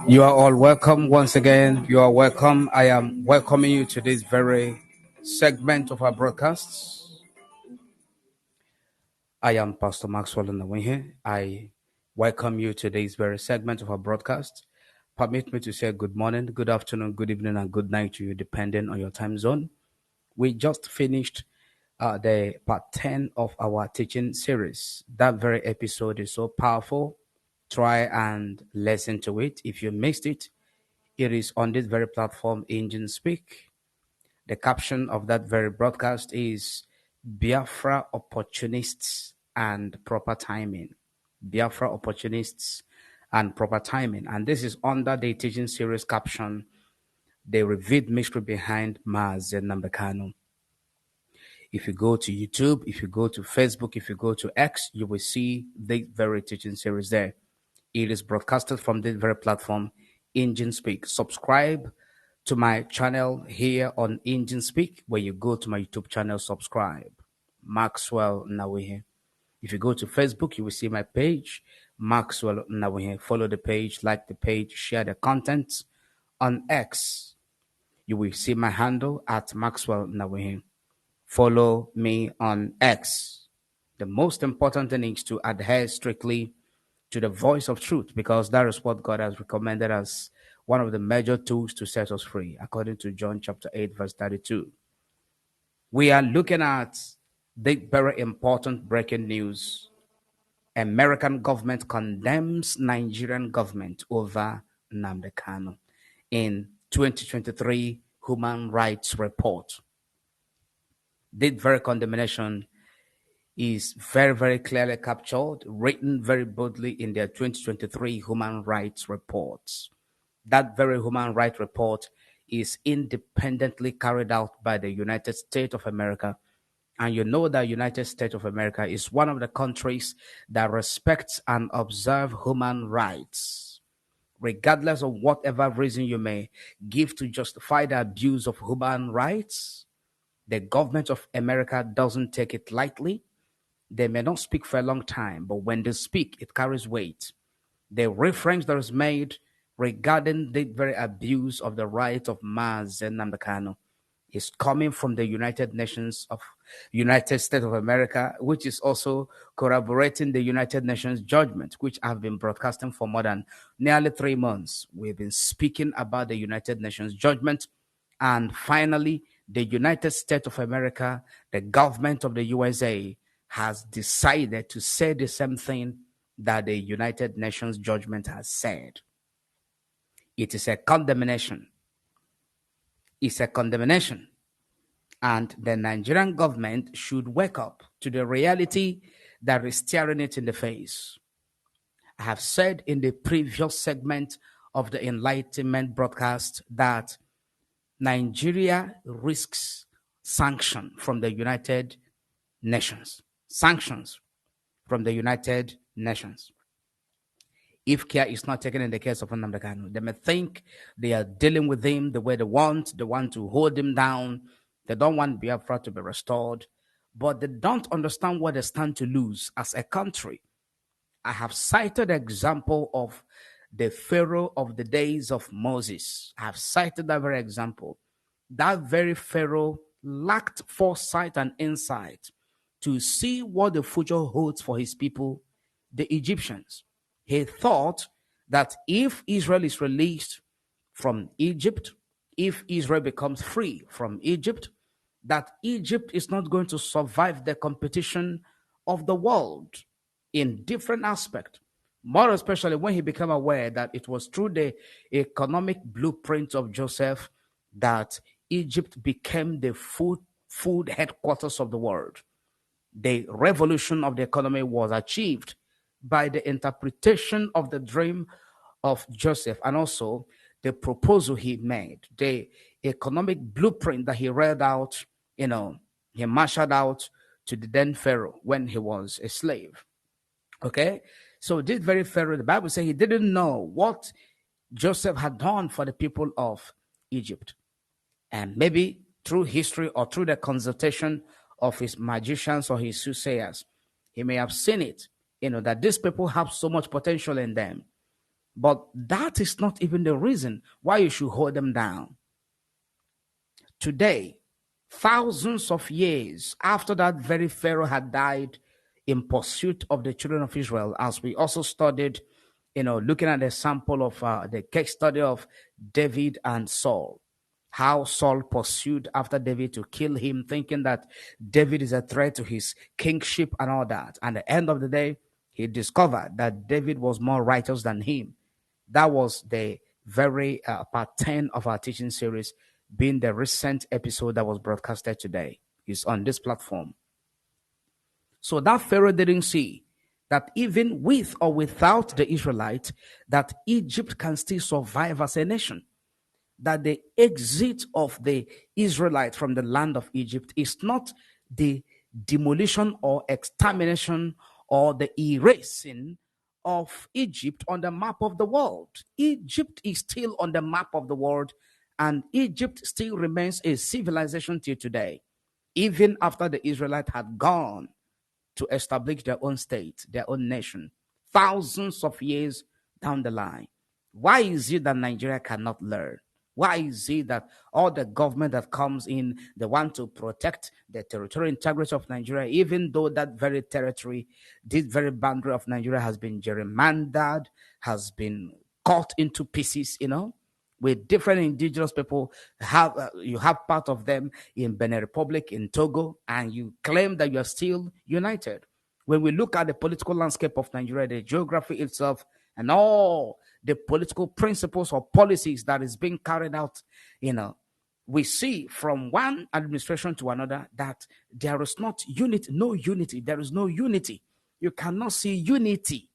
You are all welcome once again. You are welcome. I am welcoming you to this very segment of our broadcasts. I am Pastor Maxwell Nnamdi. I welcome you to this very segment of our broadcast. Permit me to say good morning, good afternoon, good evening, and good night to you, depending on your time zone. We just finished the part 10 of our teaching series. That very episode is so powerful. Try and listen to it. If you missed it, it is on this very platform, Engine Speak. The caption of that very broadcast is Biafra Opportunists and Proper Timing. Biafra Opportunists and Proper Timing. And this is under the teaching series caption, The Revealed Mystery Behind Nnamdi Kanu. If you go to YouTube, if you go to Facebook, if you go to X, you will see the very teaching series there. It is broadcasted from this very platform, Engine Speak. Subscribe to my channel here on Engine Speak. Where you go to my YouTube channel, subscribe. Maxwell Nnamdi. If you go to Facebook, you will see my page, Maxwell Nnamdi. Follow the page, like the page, share the content. On X, you will see my handle at Maxwell Nnamdi. Follow me on X. The most important thing is to adhere strictly to the voice of truth, because that is what God has recommended as one of the major tools to set us free, according to John chapter 8, verse 32. We are looking at the very important breaking news. American government condemns Nigerian government over Nnamdi Kanu in 2023 Human Rights Report. This very condemnation is very, very clearly captured, written very boldly in their 2023 Human Rights Reports. That very Human Rights Report is independently carried out by the United States of America. And you know that United States of America is one of the countries that respects and observes human rights, regardless of whatever reason you may give to justify the abuse of human rights. The government of America doesn't take it lightly. They may not speak for a long time, but when they speak, it carries weight. The reference that is made regarding the very abuse of the rights of Nnamdi Kanu is coming from the United Nations of United States of America, which is also corroborating the United Nations judgment, which I've been broadcasting for more than nearly 3 months. We've been speaking about the United Nations judgment, and finally, the United States of America, the government of the USA, has decided to say the same thing that the United Nations judgment has said. It is a condemnation. It's a condemnation. And the Nigerian government should wake up to the reality that is staring it in the face. I have said in the previous segment of the Enlightenment broadcast that Nigeria risks sanction from the United Nations. Sanctions from the United Nations. If care is not taken in the case of Nnamdi Kanu, they may think they are dealing with him the way they want to hold him down. They don't want Biafra to be restored, but they don't understand what they stand to lose as a country. I have cited the example of the Pharaoh of the days of Moses. I have cited that very example. That very Pharaoh lacked foresight and insight to see what the future holds for his people, the Egyptians. He thought that if Israel is released from Egypt, if Israel becomes free from Egypt, that Egypt is not going to survive the competition of the world in different aspects. More especially when he became aware that it was through the economic blueprint of Joseph that Egypt became the food headquarters of the world. The revolution of the economy was achieved by the interpretation of the dream of Joseph and also the proposal he made, the economic blueprint that he read out, he marshaled out to the then Pharaoh when he was a slave. Okay? So this very Pharaoh, the Bible says he didn't know what Joseph had done for the people of Egypt. And maybe through history or through the consultation of his magicians or his soothsayers, he may have seen it, that these people have so much potential in them. But that is not even the reason why you should hold them down. Today, thousands of years after that very Pharaoh had died in pursuit of the children of Israel, as we also studied, looking at the sample of the case study of David and Saul, how Saul pursued after David to kill him, thinking that David is a threat to his kingship and all that. And at the end of the day, he discovered that David was more righteous than him. That was the very part 10 of our teaching series, being the recent episode that was broadcasted today. Is on this platform. So that Pharaoh didn't see that even with or without the Israelites, that Egypt can still survive as a nation. That the exit of the Israelites from the land of Egypt is not the demolition or extermination or the erasing of Egypt on the map of the world. Egypt is still on the map of the world, and Egypt still remains a civilization till today, even after the Israelites had gone to establish their own state, their own nation, thousands of years down the line. Why is it that Nigeria cannot learn? Why is it that all the government that comes in, they want to protect the territorial integrity of Nigeria, even though that very territory, this very boundary of Nigeria has been gerrymandered, has been cut into pieces, with different indigenous people. You have part of them in Benin Republic, in Togo, and you claim that you are still united. When we look at the political landscape of Nigeria, the geography itself, and all the political principles or policies that is being carried out, we see from one administration to another that there is not unity, no unity. There is no unity. You cannot see unity.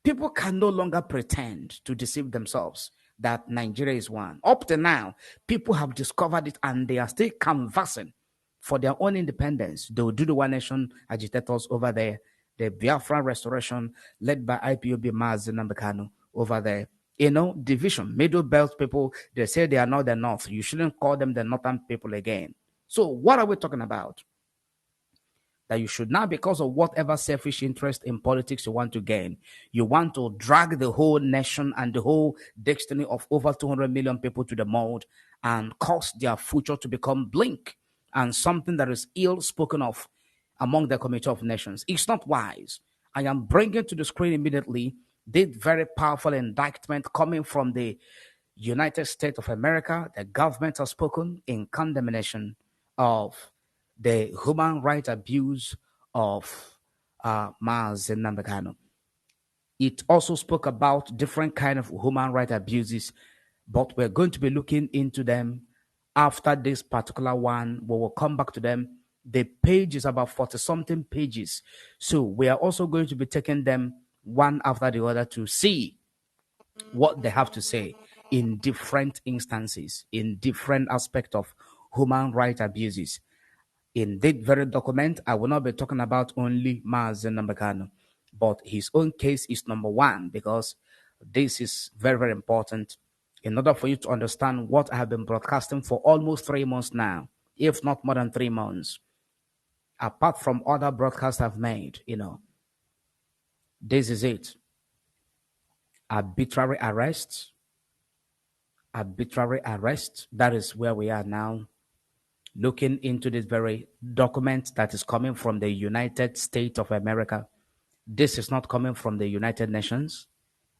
People can no longer pretend to deceive themselves that Nigeria is one. Up to now, people have discovered it and they are still canvassing for their own independence. They will do the One Nation agitators over there, the Biafra restoration led by IPOB Nnamdi Kanu over there. Division, Middle Belt people, they say they are not the North. You shouldn't call them the Northern people again. So what are we talking about? That you should now, because of whatever selfish interest in politics you want to gain, you want to drag the whole nation and the whole destiny of over 200 million people to the mold and cause their future to become blink and something that is ill spoken of among the Committee of Nations. It's not wise. I am bringing to the screen immediately this very powerful indictment coming from the United States of America. The government has spoken in condemnation of the human rights abuse of Nnamdi Kanu. It also spoke about different kind of human rights abuses, but we're going to be looking into them after this particular one. We will come back to them. The page is about 40-something pages. So we are also going to be taking them one after the other to see what they have to say in different instances, in different aspects of human rights abuses. In that very document, I will not be talking about only Nnamdi Kanu, but his own case is number one, because this is very, very important in order for you to understand what I have been broadcasting for almost 3 months now, if not more than 3 months. Apart from other broadcasts I've made, this is it. Arbitrary arrest. That is where we are now, looking into this very document that is coming from the United States of America. This is not coming from the United Nations.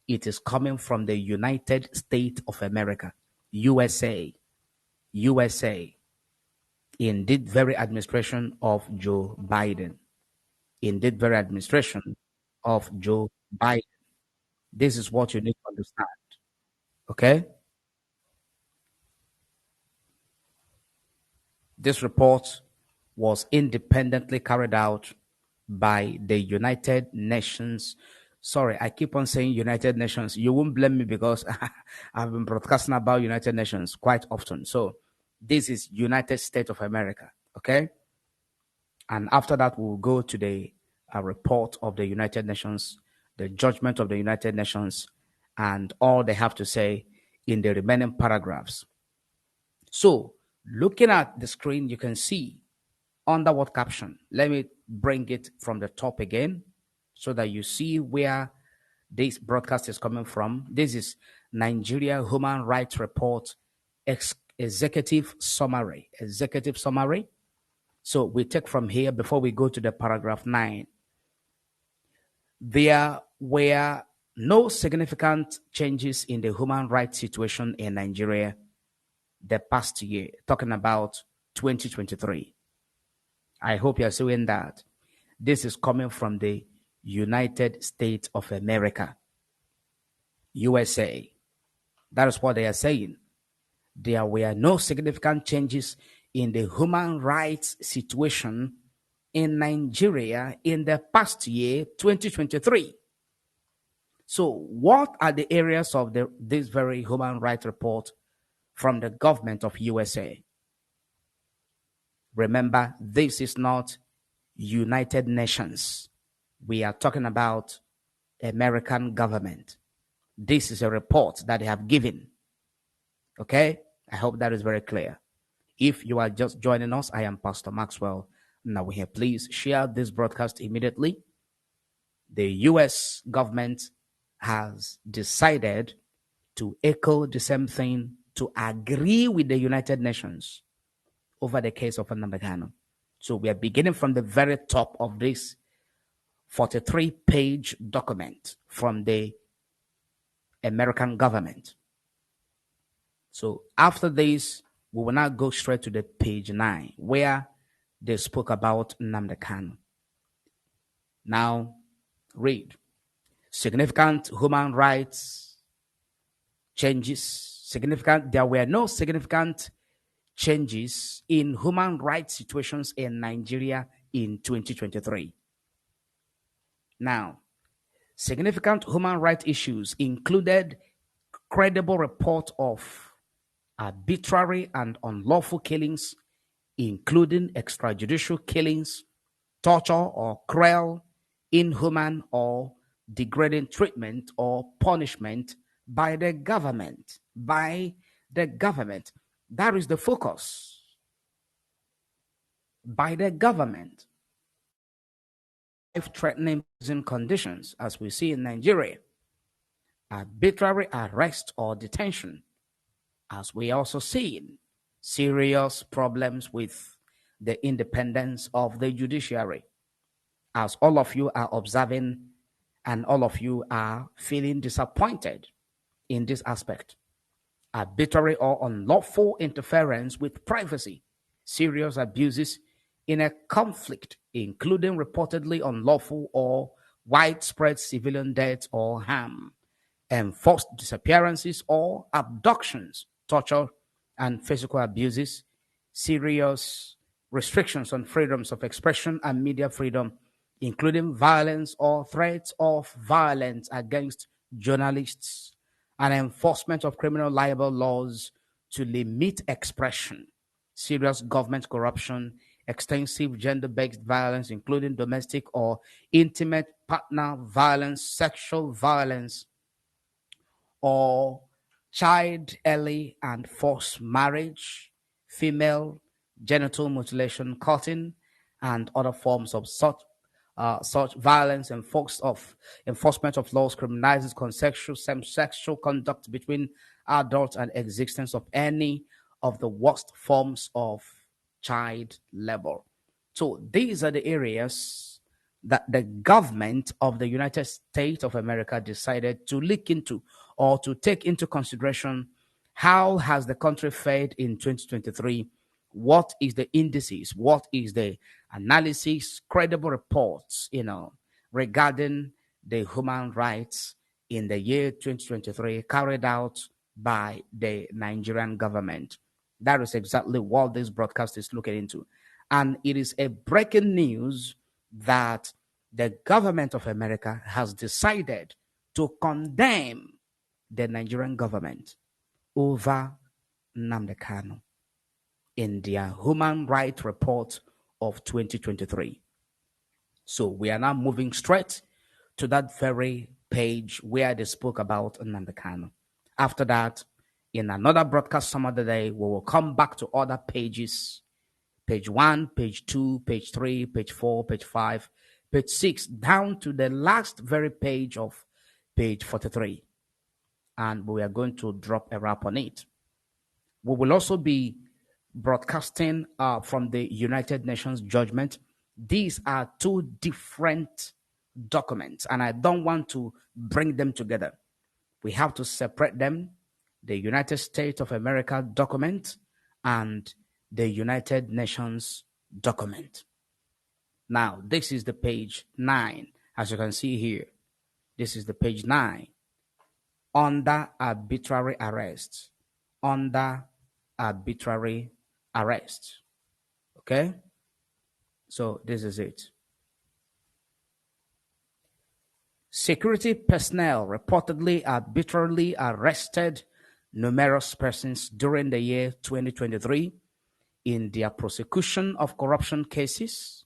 It is coming from the United States of America, USA, in this very administration of Joe Biden. This is what you need to understand. Okay? This report was independently carried out by the United Nations Sorry, I keep on saying United Nations. You won't blame me because I've been broadcasting about United Nations quite often. So this is United States of America, okay? And after that, we'll go to the report of the United Nations, the judgment of the United Nations, and all they have to say in the remaining paragraphs. So, looking at the screen, you can see under what caption. Let me bring it from the top again so that you see where this broadcast is coming from. This is Nigeria Human Rights Report Executive Summary. Executive Summary. So we take from here before we go to the paragraph 9. There were no significant changes in the human rights situation in Nigeria the past year, talking about 2023. I hope you're seeing that. This is coming from the United States of America, USA. That is what they are saying. There were no significant changes in the human rights situation in Nigeria in the past year, 2023. So, what are the areas of this very human rights report from the government of USA? Remember, this is not United Nations. We are talking about American government. This is a report that they have given. Okay? I hope that is very clear. If you are just joining us, I am Pastor Maxwell. Now we here, please share this broadcast immediately. The US government has decided to echo the same thing, to agree with the United Nations over the case of Nnamdi Kanu. So we are beginning from the very top of this 43-page document from the American government. So after this, we will now go straight to the page 9, where they spoke about Nnamdi Kanu. Now, read. Significant human rights changes. There were no significant changes in human rights situations in Nigeria in 2023. Now, significant human rights issues included credible report of arbitrary and unlawful killings, including extrajudicial killings, torture or cruel, inhuman or degrading treatment or punishment by the government. That is the focus. By the government. Life-threatening prison conditions, as we see in Nigeria. Arbitrary arrest or detention, as we also see. Serious problems with the independence of the judiciary, as all of you are observing and all of you are feeling disappointed in this aspect. Arbitrary or unlawful interference with privacy, serious abuses in a conflict, including reportedly unlawful or widespread civilian deaths or harm, enforced disappearances or abductions, torture and physical abuses, serious restrictions on freedoms of expression and media freedom, including violence or threats of violence against journalists, and enforcement of criminal libel laws to limit expression, serious government corruption, extensive gender-based violence, including domestic or intimate partner violence, sexual violence, or child early and forced marriage, female genital mutilation, cutting, and other forms of such violence, enforcement of laws criminalizes consensual same-sexual conduct between adults and existence of any of the worst forms of child labor. So these are the areas that the government of the United States of America decided to look into or to take into consideration. How has the country fared in 2023? What is the indices? What is the analysis, credible reports, regarding the human rights in the year 2023 carried out by the Nigerian government? That is exactly what this broadcast is looking into. And it is a breaking news that the government of America has decided to condemn the Nigerian government over Nnamdi Kanu in their Human Rights Report of 2023. So we are now moving straight to that very page where they spoke about Nnamdi Kanu. After that, in another broadcast some other day, we will come back to other pages. Page 1, page 2, page 3, page 4, page 5, page 6, down to the last very page of page 43. And we are going to drop a wrap on it. We will also be broadcasting from the United Nations judgment. These are two different documents, and I don't want to bring them together. We have to separate them, the United States of America document and the United Nations document. Now, this is the page 9, as you can see here. This is the page 9. Under arbitrary arrest. Under arbitrary arrest. Okay? So this is it. Security personnel reportedly arbitrarily arrested numerous persons during the year 2023 in their prosecution of corruption cases.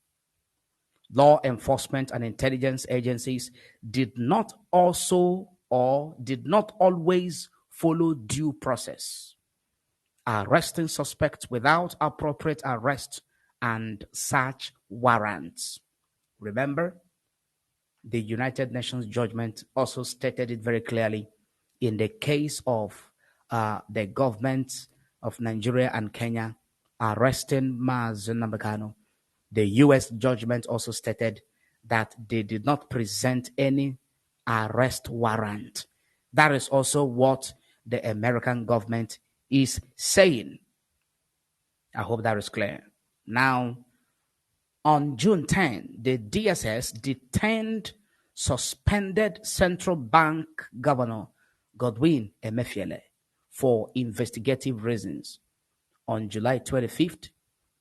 Law enforcement and intelligence agencies did not also or did not always follow due process, arresting suspects without appropriate arrest and search warrants. Remember, the United Nations judgment also stated it very clearly in the case of the governments of Nigeria and Kenya arresting Nnamdi Kanu. The U.S. judgment also stated that they did not present any arrest warrant. That is also what the American government is saying. I hope that is clear. Now, on June 10, the DSS detained suspended Central Bank Governor Godwin Emefiele for investigative reasons. On July 25th,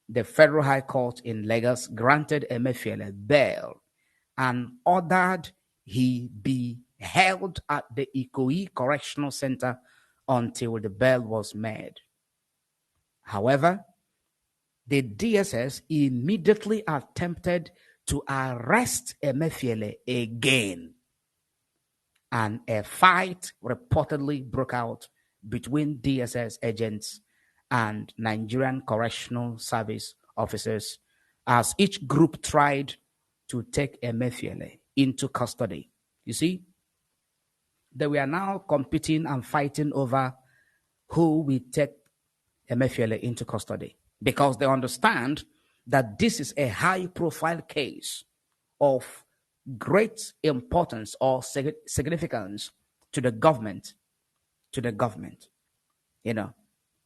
the Federal High Court in Lagos granted Emefiele bail and ordered he be held at the Ikoyi Correctional Center until the bail was made. However, the DSS immediately attempted to arrest Emefiele again, and a fight reportedly broke out between DSS agents and Nigerian Correctional Service officers as each group tried to take Emefiele into custody. You see, they were now competing and fighting over who will take Emefiele into custody, because they understand that this is a high-profile case of great importance or significance to the government. You know,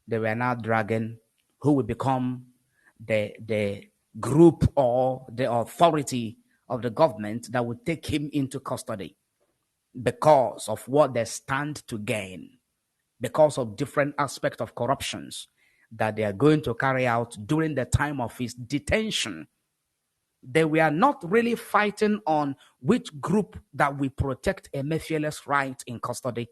they were now dragging who will become the group or the authority of the government that would take him into custody because of what they stand to gain, because of different aspects of corruptions that they are going to carry out during the time of his detention. They were not really fighting on which group that will protect Emefiele's right in custody.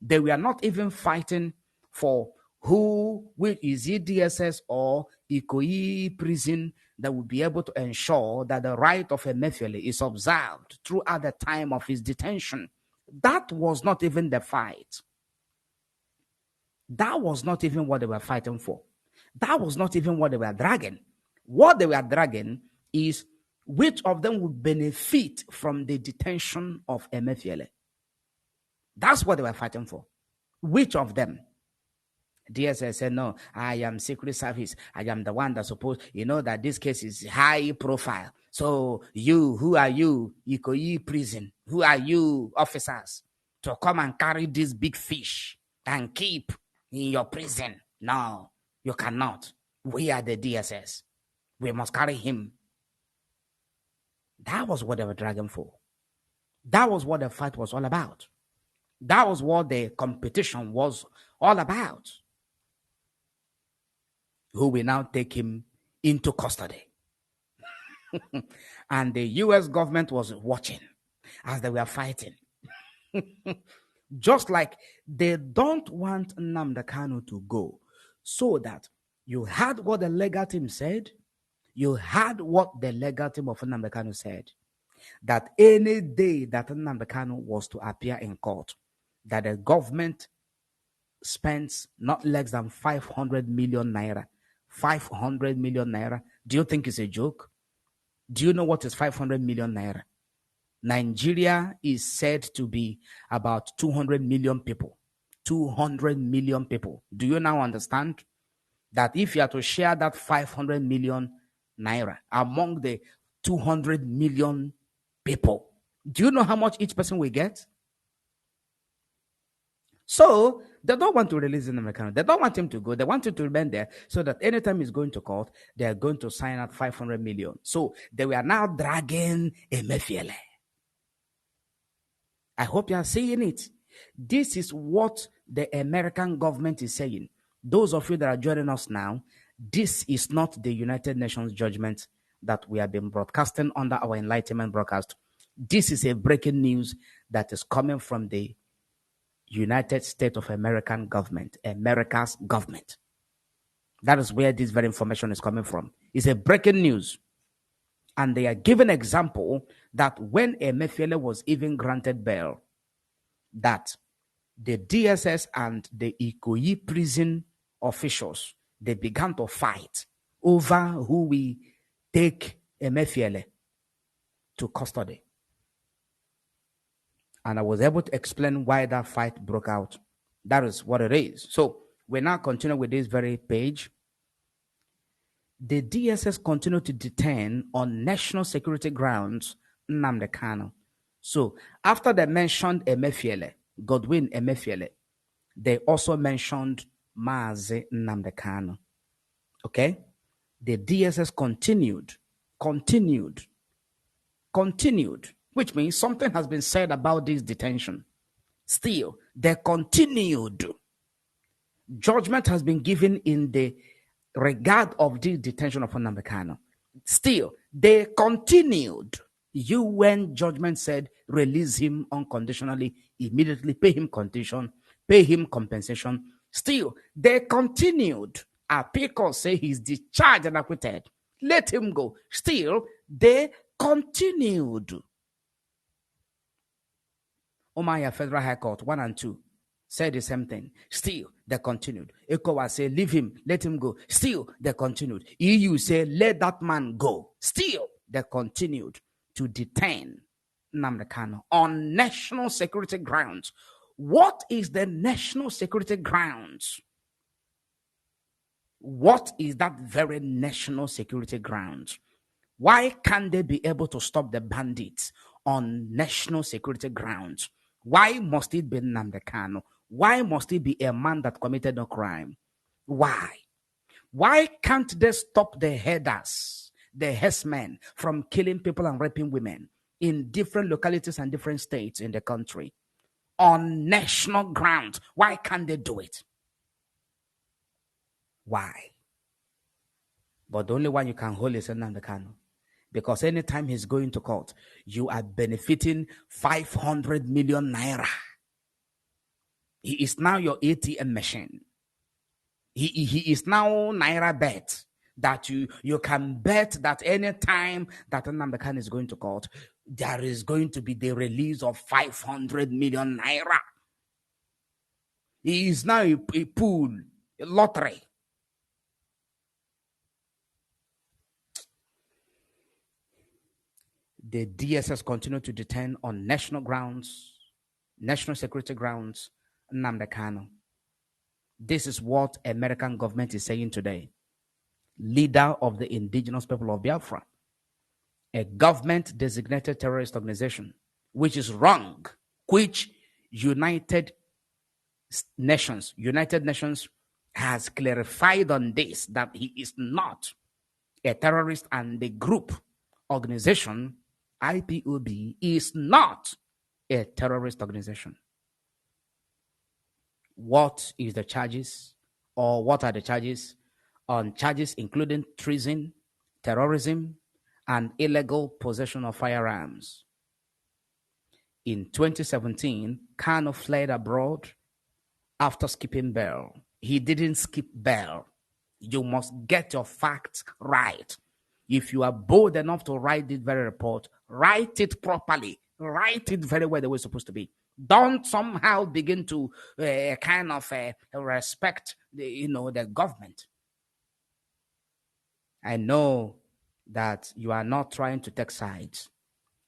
They were not even fighting for who is it, DSS or Ikoyi prison, that will be able to ensure that the right of Emefiele is observed throughout the time of his detention. That was not even the fight. That was not even what they were fighting for. That was not even what they were dragging. What they were dragging is which of them would benefit from the detention of Emefiele. That's what they were fighting for. Which of them? DSS said, no, I am Secret Service. I am the one that's supposed, that this case is high profile. So who are you, Ikoyi prison? Who are you, officers, to come and carry this big fish and keep in your prison? No, you cannot. We are the DSS. We must carry him. That was what they were dragging for. That was what the fight was all about. That was what the competition was all about. Who will now take him into custody. And the US government was watching as they were fighting. Just like they don't want Nnamdi Kanu to go, so that you heard what the legal team said. You heard what the legal team of Nnamdi Kanu said, that any day that Nnamdi Kanu was to appear in court, that the government spends not less than 500 million naira. 500 million naira. Do you think it's a joke? Do you know what is 500 million naira? Nigeria is said to be about 200 million people. 200 million people. Do you now understand that if you are to share that 500 million naira among the 200 million people, do you know how much each person will get? So they don't want to release Nnamdi Kanu. They don't want him to go. They want him to remain there so that anytime he's going to court, they are going to sign out 500 million. So they were now dragging Emefiele. I hope you are seeing it. This is what the American government is saying. Those of you that are joining us now, this is not the United Nations judgment that we have been broadcasting under our Enlightenment broadcast. This is a breaking news that is coming from the United States of American government, America's government. That is where this very information is coming from. It's a breaking news. And they are giving example that when Emefiele was even granted bail, that the DSS and the Ikoyi prison officials, they began to fight over who we take Emefiele to custody. And I was able to explain why that fight broke out. That is what it is. So we now continue with this very page. The DSS continue to detain on national security grounds Nnamdi Kanu. So after they mentioned Emefiele, Godwin Emefiele, they also mentioned Mazi Nnamdi Kanu. Okay? The DSS continued, which means something has been said about this detention. Still, they continued. Judgment has been given in the regard of this detention of Nnamdi Kanu. Still, they continued. UN judgment said release him unconditionally, immediately pay him condition, pay him compensation. Still, they continued. Appeal court say he's discharged and acquitted. Let him go. Still, they continued. Omaya Federal High Court 1 and 2 said the same thing. Still, they continued. ECOWAS said, leave him, let him go. Still, they continued. EU said, let that man go. Still, they continued to detain Nnamdi Kanu on national security grounds. What is the national security grounds? What is that very national security grounds? Why can't they be able to stop the bandits on national security grounds? Why must it be Nnamdi Kanu? Why must it be a man that committed no crime? Why? Why can't they stop the headers, the herdsmen, from killing people and raping women in different localities and different states in the country on national grounds? Why can't they do it? Why? But the only one you can hold is Nnamdi Kanu. Because anytime he's going to court, you are benefiting 500 million naira. He is now your ATM machine. He is now Naira Bet. That you can bet that any time that Nnamdi Kanu is going to court, there is going to be the release of 500 million naira. He is now a pool, a lottery. The DSS continue to detain on national grounds, national security grounds, Nnamdi Kanu. This is what American government is saying today. Leader of the indigenous people of Biafra, a government-designated terrorist organization, which is wrong, which United Nations has clarified on this, that he is not a terrorist, and the group organization, IPOB, is not a terrorist organization. What is the charges, or what are the charges? On charges including treason, terrorism, and illegal possession of firearms. In 2017, Kanu fled abroad after skipping bail. He didn't skip bail. You must get your facts right. If you are bold enough to write this very report, write it properly. Write it very well the way it's supposed to be. Don't somehow begin to respect the government. I know that you are not trying to take sides.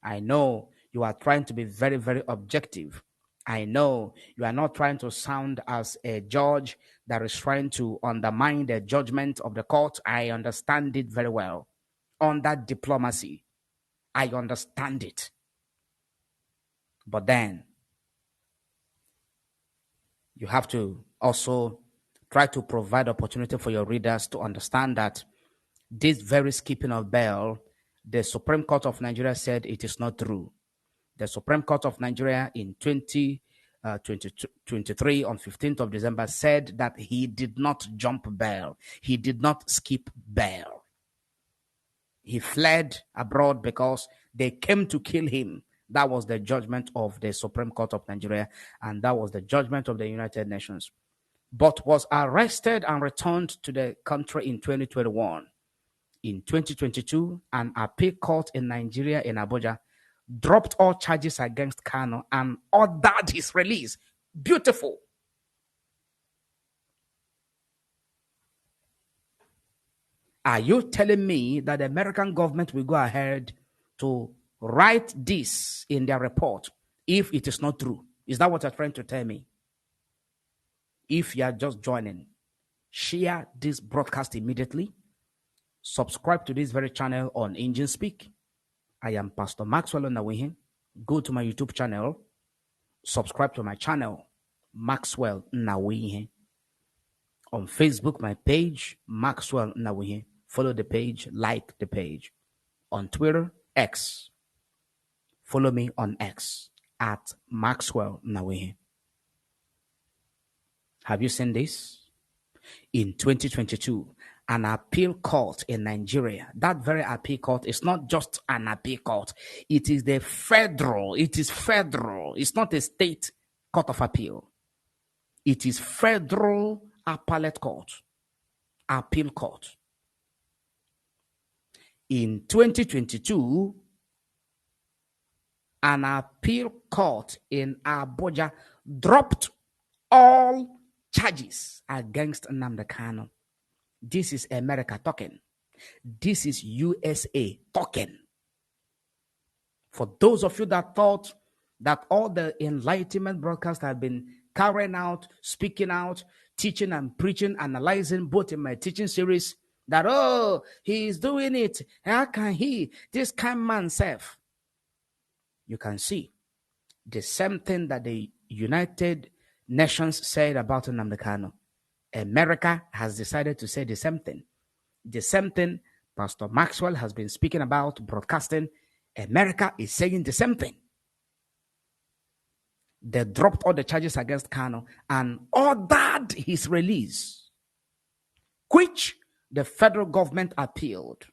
I know you are trying to be very, very objective. I know you are not trying to sound as a judge that is trying to undermine the judgment of the court. I understand it very well. On that diplomacy, I understand it. But then you have to also try to provide opportunity for your readers to understand that this very skipping of bail, the Supreme Court of Nigeria said it is not true. The Supreme Court of Nigeria in 2023 on 15th of December said that he did not jump bail. He did not skip bail. He fled abroad because they came to kill him. That was the judgment of the Supreme Court of Nigeria, and that was the judgment of the United Nations. But was arrested and returned to the country in 2021. In 2022, an appeal court in Nigeria in Abuja dropped all charges against Kanu and ordered his release. Beautiful. Are you telling me that the American government will go ahead to write this in their report if it is not true? Is that what you're trying to tell me? If you are just joining, share this broadcast immediately. Subscribe to this very channel on Engine Speak. I am Pastor Maxwell Nnawihe. Go to my YouTube channel. Subscribe to my channel, Maxwell Nnawihe. On Facebook, my page, Maxwell Nnawihe. Follow the page, like the page. On Twitter, X. Follow me on X at Maxwell Nnawihe. Have you seen this? In 2022, an appeal court in Nigeria, that very appeal court is not just an appeal court. It is the federal. It is federal. It's not a state court of appeal. It is federal appellate court, appeal court. In 2022, an appeal court in Abuja dropped all charges against Nnamdi Kanu. This is America talking. This is USA talking. For those of you that thought that all the enlightenment broadcasts have been carrying out, speaking out, teaching and preaching, analyzing both in my teaching series, that, oh, he is doing it. How can he? This kind man self. You can see the same thing that the United Nations said about Nnamdi Kanu. America has decided to say the same thing. The same thing Pastor Maxwell has been speaking about, broadcasting. America is saying the same thing. They dropped all the charges against Kanu and ordered his release, which the federal government appealed.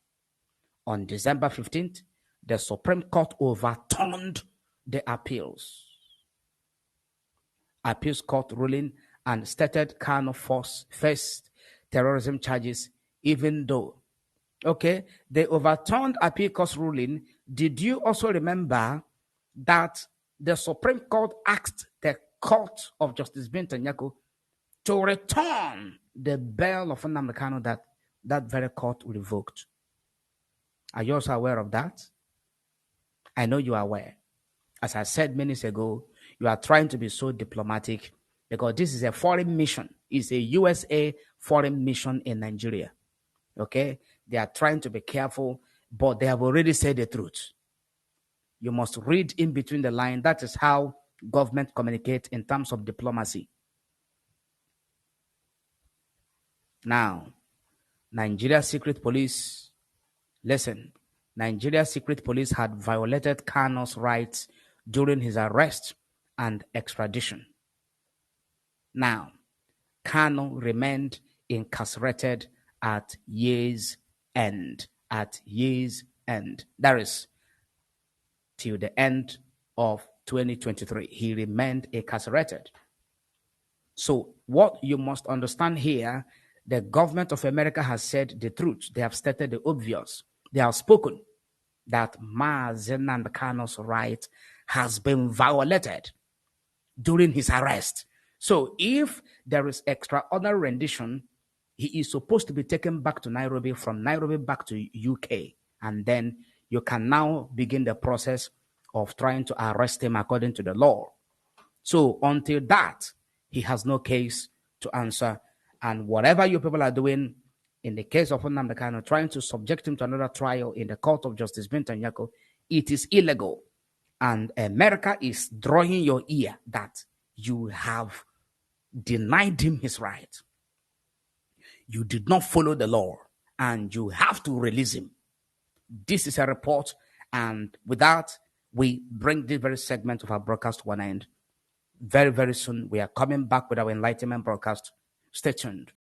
On December 15th, the Supreme Court overturned the appeals. Appeals court ruling and stated Kanu faced terrorism charges, even though, they overturned appeal court's ruling. Did you also remember that the Supreme Court asked the Court of Justice Binta Nyako to return the bail of Nnamdi Kanu that very court revoked? Are you also aware of that? I know you are aware. As I said minutes ago, you are trying to be so diplomatic because this is a foreign mission. It's a USA foreign mission in Nigeria. Okay? They are trying to be careful, but they have already said the truth. You must read in between the line. That is how government communicate in terms of diplomacy. Now, Nigeria Secret Police, listen, Nigeria Secret Police had violated Kanu's rights during his arrest and extradition. Now, Kanu remained incarcerated at year's end. At year's end. That is till the end of 2023. He remained incarcerated. So what you must understand here, the government of America has said the truth. They have stated the obvious. They have spoken that Nnamdi Kanu's right has been violated during his arrest. So if there is extraordinary rendition, he is supposed to be taken back to Nairobi, from Nairobi back to UK. And then you can now begin the process of trying to arrest him according to the law. So until that, he has no case to answer. And whatever you people are doing in the case of Nnamdi Kanu, trying to subject him to another trial in the court of Justice Binta Nyako, it is illegal. And America is drawing your ear that you have denied him his right. You did not follow the law, and you have to release him. This is a report, and with that, we bring this very segment of our broadcast to an end. Very, very soon, we are coming back with our enlightenment broadcast. Stay tuned.